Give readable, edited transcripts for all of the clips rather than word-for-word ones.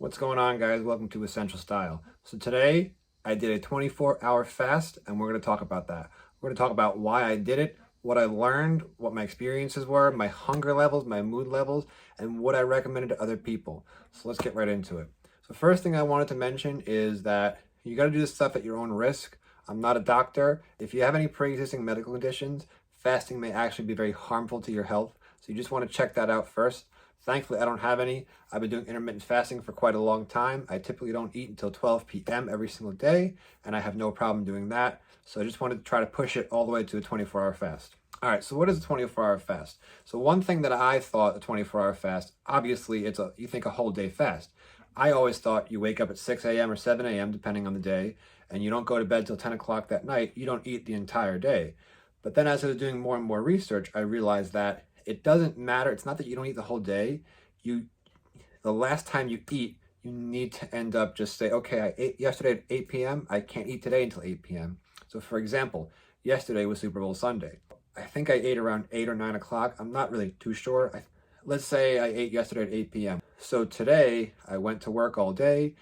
What's going on, guys? Welcome to Essential Style. So today I did a 24-hour fast and we're going to talk about that. We're going to talk about why I did it, what I learned, what my experiences were, my hunger levels, my mood levels, and what I recommended to other people. So let's get right into it. So first thing I wanted to mention is that you got to do this stuff at your own risk. I'm not a doctor. If you have any pre-existing medical conditions, fasting may actually be very harmful to your health. So you just want to check that out first. Thankfully, I don't have any. I've been doing intermittent fasting for quite a long time. I typically don't eat until 12 p.m. every single day, and I have no problem doing that. So I just wanted to try to push it all the way to a 24-hour fast. All right, so what is a 24-hour fast? So one thing that I thought a 24-hour fast, obviously you think a whole day fast. I always thought you wake up at 6 a.m. or 7 a.m. depending on the day, and you don't go to bed till 10 o'clock that night. You don't eat the entire day. But then as I was doing more and more research, I realized that it doesn't matter. It's not that you don't eat the whole day. The last time you eat, you need to end up just say, okay, I ate yesterday at 8 p.m. I can't eat today until 8 p.m. So for example, yesterday was Super Bowl Sunday. I think I ate around 8 or 9 o'clock. I'm not really too sure. Let's say I ate yesterday at 8 p.m. So today I went to work all day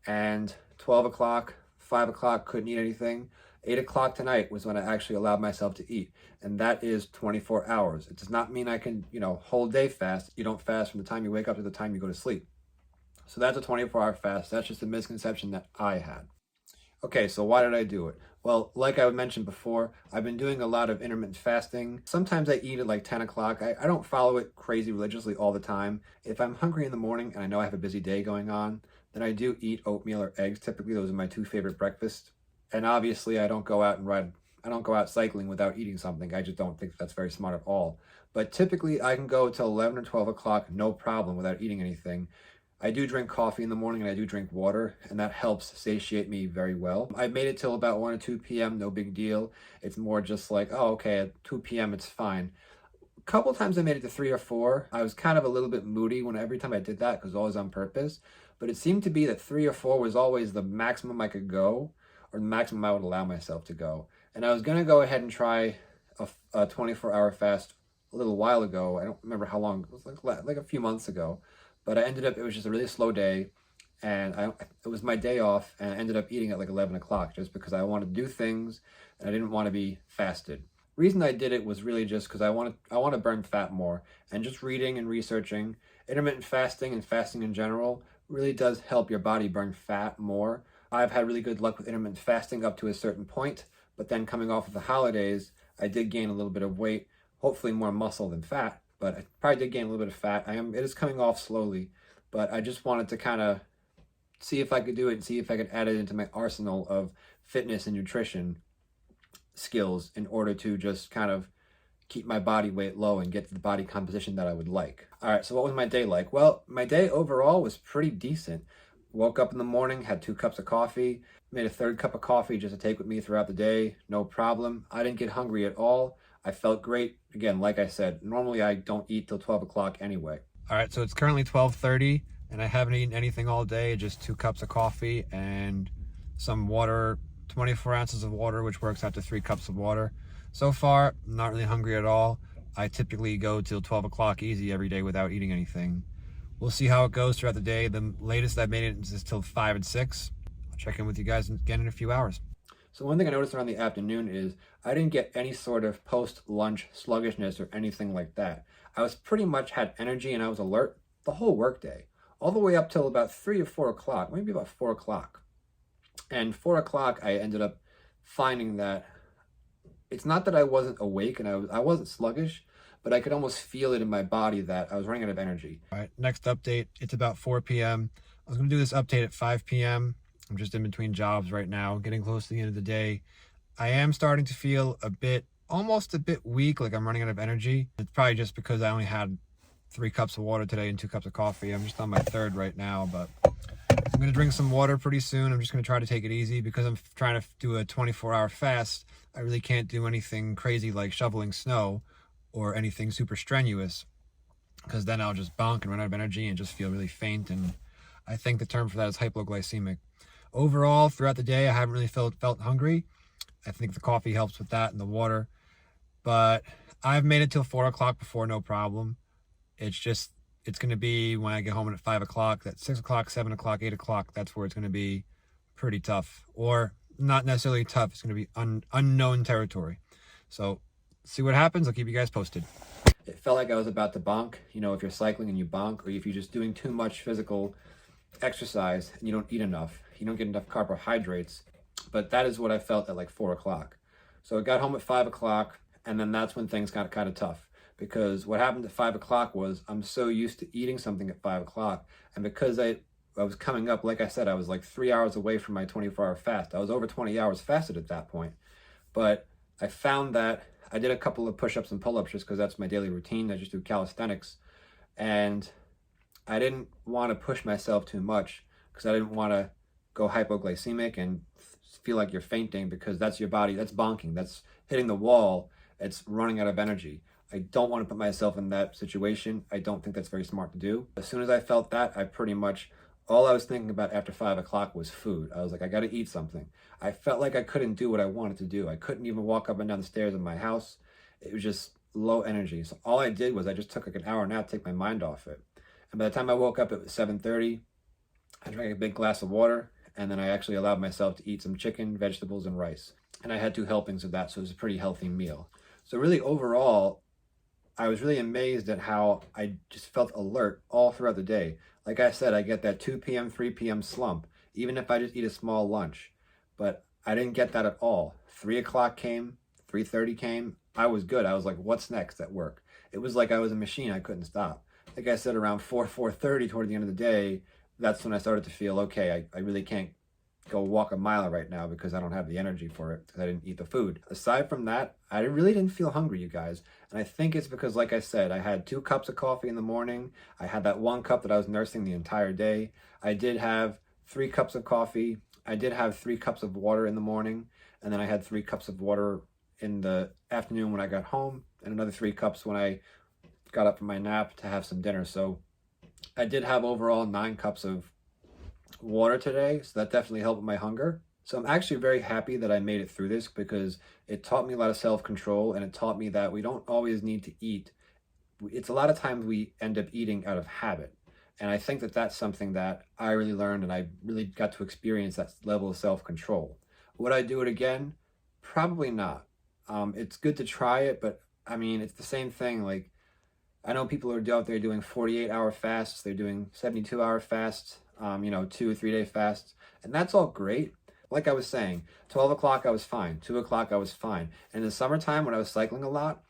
and 12 o'clock, 5 o'clock, couldn't eat anything. 8 o'clock tonight was when I actually allowed myself to eat. And that is 24 hours. It does not mean I can, whole day fast. You don't fast from the time you wake up to the time you go to sleep. So that's a 24-hour fast. That's just a misconception that I had. Okay, so why did I do it? Well, like I mentioned before, I've been doing a lot of intermittent fasting. Sometimes I eat at like 10 o'clock. I don't follow it crazy religiously all the time. If I'm hungry in the morning and I know I have a busy day going on, then I do eat oatmeal or eggs. Typically, those are my two favorite breakfasts. And obviously, I don't go out cycling without eating something. I just don't think that's very smart at all. But typically, I can go till 11 or 12 o'clock, no problem, without eating anything. I do drink coffee in the morning and I do drink water, and that helps satiate me very well. I made it till about 1 or 2 p.m., no big deal. It's more just like, oh, okay, at 2 p.m. it's fine. A couple times I made it to 3 or 4. I was kind of a little bit moody every time I did that because it was always on purpose. But it seemed to be that 3 or 4 was always the maximum I could go, or the maximum I would allow myself to go. And I was going to go ahead and try a 24-hour fast a little while ago. I don't remember how long. It was like a few months ago. But it was just a really slow day. And it was my day off. And I ended up eating at like 11 o'clock just because I wanted to do things. And I didn't want to be fasted. Reason I did it was really just because I want to burn fat more. And just reading and researching, intermittent fasting and fasting in general really does help your body burn fat more. I've had really good luck with intermittent fasting up to a certain point, but then coming off of the holidays, I did gain a little bit of weight, hopefully more muscle than fat, but I probably did gain a little bit of fat. It is coming off slowly, but I just wanted to kind of see if I could do it and see if I could add it into my arsenal of fitness and nutrition skills in order to just kind of keep my body weight low and get to the body composition that I would like. All right, so what was my day like? Well, my day overall was pretty decent. Woke up in the morning, had 2 cups of coffee, made a 3rd cup of coffee just to take with me throughout the day, no problem. I didn't get hungry at all. I felt great. Again, like I said, normally I don't eat till 12 o'clock anyway. All right, so it's currently 12:30 and I haven't eaten anything all day, just 2 cups of coffee and some water, 24 ounces of water, which works out to 3 cups of water. So far, I'm not really hungry at all. I typically go till 12 o'clock easy every day without eating anything. We'll see how it goes throughout the day. The latest I made it is till 5 and 6. I'll check in with you guys again in a few hours. So one thing I noticed around the afternoon is I didn't get any sort of post-lunch sluggishness or anything like that. I was pretty much had energy and I was alert the whole workday, all the way up till about 3 or 4 o'clock, maybe about 4 o'clock. And 4 o'clock, I ended up finding that it's not that I wasn't awake and I wasn't sluggish, but I could almost feel it in my body that I was running out of energy. All right, next update, it's about 4 p.m. I was gonna do this update at 5 p.m. I'm just in between jobs right now, getting close to the end of the day. I am starting to feel almost a bit weak, like I'm running out of energy. It's probably just because I only had 3 cups of water today and 2 cups of coffee. I'm just on my 3rd right now, but I'm gonna drink some water pretty soon. I'm just gonna try to take it easy because I'm trying to do a 24-hour fast. I really can't do anything crazy like shoveling snow or anything super strenuous, because then I'll just bonk and run out of energy and just feel really faint. And I think the term for that is hypoglycemic. Overall, throughout the day, I haven't really felt hungry. I think the coffee helps with that and the water. But I've made it till 4 o'clock before, no problem. It's just it's going to be when I get home at 5 o'clock, at 6 o'clock, 7 o'clock, 8 o'clock. That's where it's going to be pretty tough, or not necessarily tough. It's going to be unknown territory. So see what happens. I'll keep you guys posted. It felt like I was about to bonk. You know, if you're cycling and you bonk, or if you're just doing too much physical exercise and you don't eat enough, you don't get enough carbohydrates. But that is what I felt at like 4 o'clock. So I got home at 5 o'clock, and then that's when things got kind of tough. Because what happened at 5 o'clock was I'm so used to eating something at 5 o'clock. And because I was coming up, like I said, I was like 3 hours away from my 24-hour fast. I was over 20 hours fasted at that point. But I found that I did a couple of push-ups and pull-ups just because that's my daily routine. I just do calisthenics. And I didn't want to push myself too much because I didn't want to go hypoglycemic and feel like you're fainting, because that's your body. That's bonking. That's hitting the wall. It's running out of energy. I don't want to put myself in that situation. I don't think that's very smart to do. As soon as I felt that, I pretty much, all I was thinking about after 5 o'clock was food. I was like, I got to eat something. I felt like I couldn't do what I wanted to do. I couldn't even walk up and down the stairs in my house. It was just low energy. So all I did was I just took like an hour nap to take my mind off it. And by the time I woke up, it was 7:30. I drank a big glass of water, and then I actually allowed myself to eat some chicken, vegetables, and rice. And I had 2 helpings of that, so it was a pretty healthy meal. So really overall, I was really amazed at how I just felt alert all throughout the day. Like I said, I get that 2 p.m., 3 p.m. slump, even if I just eat a small lunch. But I didn't get that at all. 3 o'clock came, 3:30 came. I was good. I was like, what's next at work? It was like I was a machine. I couldn't stop. Like I said, around 4:30 toward the end of the day, that's when I started to feel, okay, I really can't go walk a mile right now because I don't have the energy for it, because I didn't eat the food. Aside from that, I really didn't feel hungry, you guys. And I think it's because, like I said, I had 2 cups of coffee in the morning. I had that 1 cup that I was nursing the entire day. I did have 3 cups of coffee. I did have 3 cups of water in the morning. And then I had 3 cups of water in the afternoon when I got home, and another 3 cups when I got up from my nap to have some dinner. So I did have overall 9 cups of water today, so that definitely helped with my hunger. So I'm actually very happy that I made it through this, because it taught me a lot of self-control, and it taught me that we don't always need to eat. It's a lot of times we end up eating out of habit. And I think that that's something that I really learned, and I really got to experience that level of self-control. Would I do it again? Probably not. It's good to try it, but I mean, it's the same thing. Like, I know people are out there doing 48-hour fasts. They're doing 72-hour fasts, 2 or 3 day fasts. And that's all great. Like I was saying, 12 o'clock I was fine. 2 o'clock I was fine. And in the summertime when I was cycling a lot,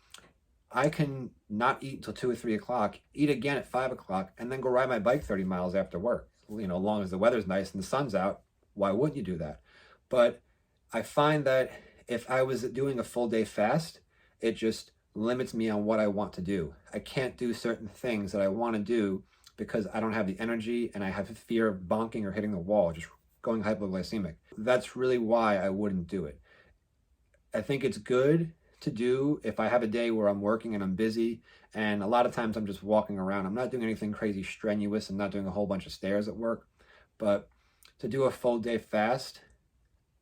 I can not eat until 2 or 3 o'clock, eat again at 5 o'clock, and then go ride my bike 30 miles after work. As long as the weather's nice and the sun's out, why wouldn't you do that? But I find that if I was doing a full day fast, it just limits me on what I want to do. I can't do certain things that I want to do because I don't have the energy, and I have a fear of bonking or hitting the wall, just going hypoglycemic. That's really why I wouldn't do it. I think it's good to do if I have a day where I'm working and I'm busy, and a lot of times I'm just walking around. I'm not doing anything crazy strenuous. I'm not doing a whole bunch of stairs at work. But to do a full day fast,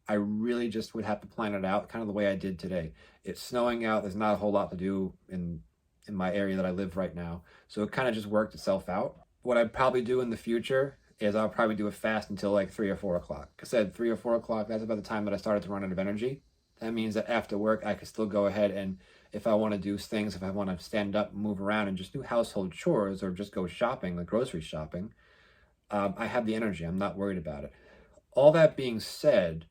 I really just would have to plan it out kind of the way I did today. It's snowing out. There's not a whole lot to do in my area that I live right now. So it kind of just worked itself out. What I'd probably do in the future is I'll probably do a fast until like 3 or 4 o'clock. Like I said, 3 or 4 o'clock, that's about the time that I started to run out of energy. That means that after work, I could still go ahead, and if I want to do things, if I want to stand up, move around, and just do household chores, or just go shopping, like grocery shopping, I have the energy. I'm not worried about it. All that being said,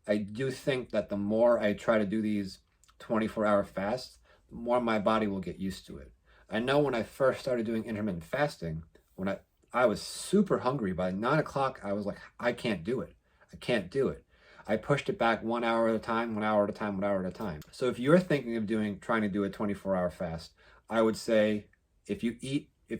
I do think that the more I try to do these 24-hour fasts, the more my body will get used to it. I know when I first started doing intermittent fasting, when I was super hungry, by 9 o'clock, I was like, I can't do it. I can't do it. I pushed it back 1 hour at a time, 1 hour at a time, 1 hour at a time. So if you're thinking of trying to do a 24-hour fast, I would say if you're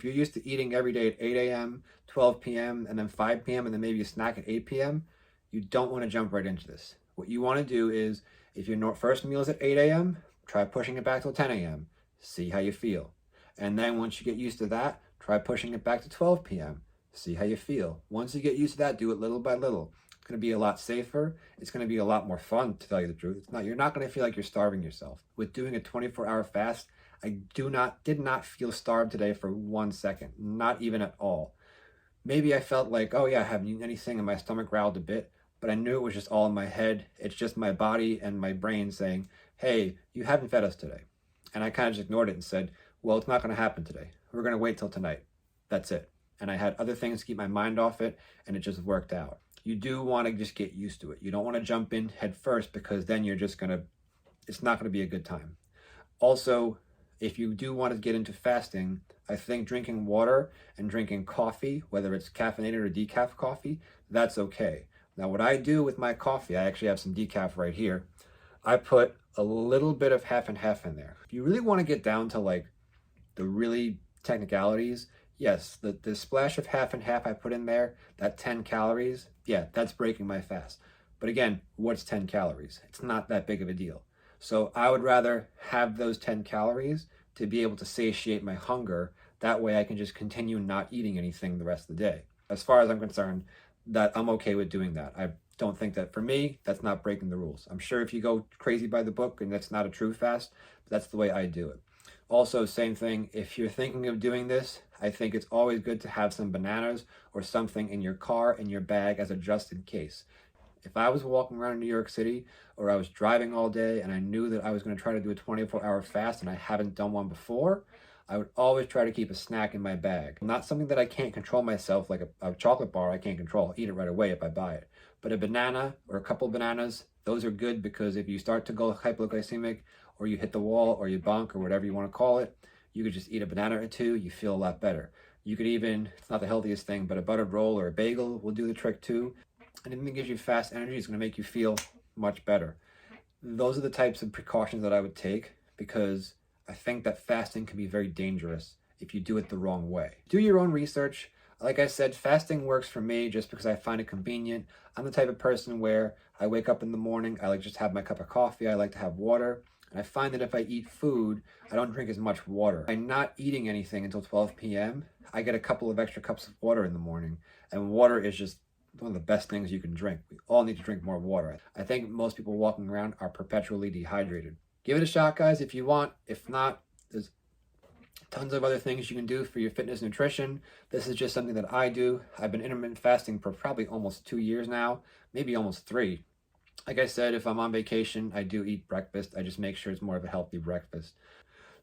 used to eating every day at 8 a.m., 12 p.m., and then 5 p.m., and then maybe a snack at 8 p.m., you don't want to jump right into this. What you want to do is, if your first meal is at 8 a.m., try pushing it back till 10 a.m. See how you feel. And then once you get used to that, try pushing it back to 12 p.m. See how you feel. Once you get used to that, do it little by little. It's going to be a lot safer. It's going to be a lot more fun, to tell you the truth. You're not going to feel like you're starving yourself. With doing a 24-hour fast, I did not feel starved today for 1 second, not even at all. Maybe I felt like, oh yeah, I haven't eaten anything and my stomach growled a bit, but I knew it was just all in my head. It's just my body and my brain saying, hey, you haven't fed us today. And I kind of just ignored it and said, well, it's not going to happen today. We're going to wait till tonight. That's it. And I had other things to keep my mind off it, and it just worked out. You do want to just get used to it. You don't want to jump in head first, because then it's not going to be a good time. Also, if you do want to get into fasting, I think drinking water and drinking coffee, whether it's caffeinated or decaf coffee, that's okay. Now, what I do with my coffee, I actually have some decaf right here. I put a little bit of half and half in there. If you really want to get down to like the really technicalities, yes, the splash of half and half I put in there, that 10 calories, yeah, that's breaking my fast. But again, what's 10 calories? It's not that big of a deal. So I would rather have those 10 calories to be able to satiate my hunger. That way I can just continue not eating anything the rest of the day. As far as I'm concerned, that I'm okay with doing that. I don't think that, for me, that's not breaking the rules. I'm sure if you go crazy by the book and that's not a true fast, that's the way I do it. Also, same thing, if you're thinking of doing this, I think it's always good to have some bananas or something in your car, in your bag, as a just in case. If I was walking around in New York City, or I was driving all day and I knew that I was going to try to do a 24-hour fast and I haven't done one before, I would always try to keep a snack in my bag. Not something that I can't control myself, like a chocolate bar I can't control. I'll eat it right away if I buy it. But a banana or a couple bananas, those are good, because if you start to go hypoglycemic, or you hit the wall, or you bonk, or whatever you want to call it, you could just eat a banana or two, you feel a lot better. You could even, it's not the healthiest thing, but a buttered roll or a bagel will do the trick too. Anything that gives you fast energy is going to make you feel much better. Those are the types of precautions that I would take, because I think that fasting can be very dangerous if you do it the wrong way. Do your own research. Like I said, fasting works for me just because I find it convenient. I'm the type of person where I wake up in the morning, I like just have my cup of coffee, I like to have water. And I find that if I eat food, I don't drink as much water. By not eating anything until 12 p.m., I get a couple of extra cups of water in the morning. And water is just one of the best things you can drink. We all need to drink more water. I think most people walking around are perpetually dehydrated. Give it a shot, guys, if you want. If not, there's tons of other things you can do for your fitness and nutrition. This is just something that I do. I've been intermittent fasting for probably almost 2 years now, maybe almost 3. Like I said, if I'm on vacation, I do eat breakfast. I just make sure it's more of a healthy breakfast.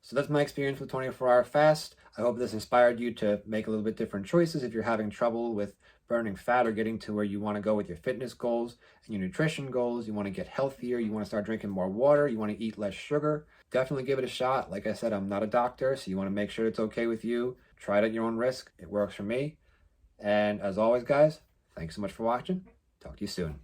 So that's my experience with 24-hour fast. I hope this inspired you to make a little bit different choices if you're having trouble with burning fat or getting to where you want to go with your fitness goals and your nutrition goals. You want to get healthier. You want to start drinking more water. You want to eat less sugar. Definitely give it a shot. Like I said, I'm not a doctor, so you want to make sure it's okay with you. Try it at your own risk. It works for me. And as always, guys, thanks so much for watching. Talk to you soon.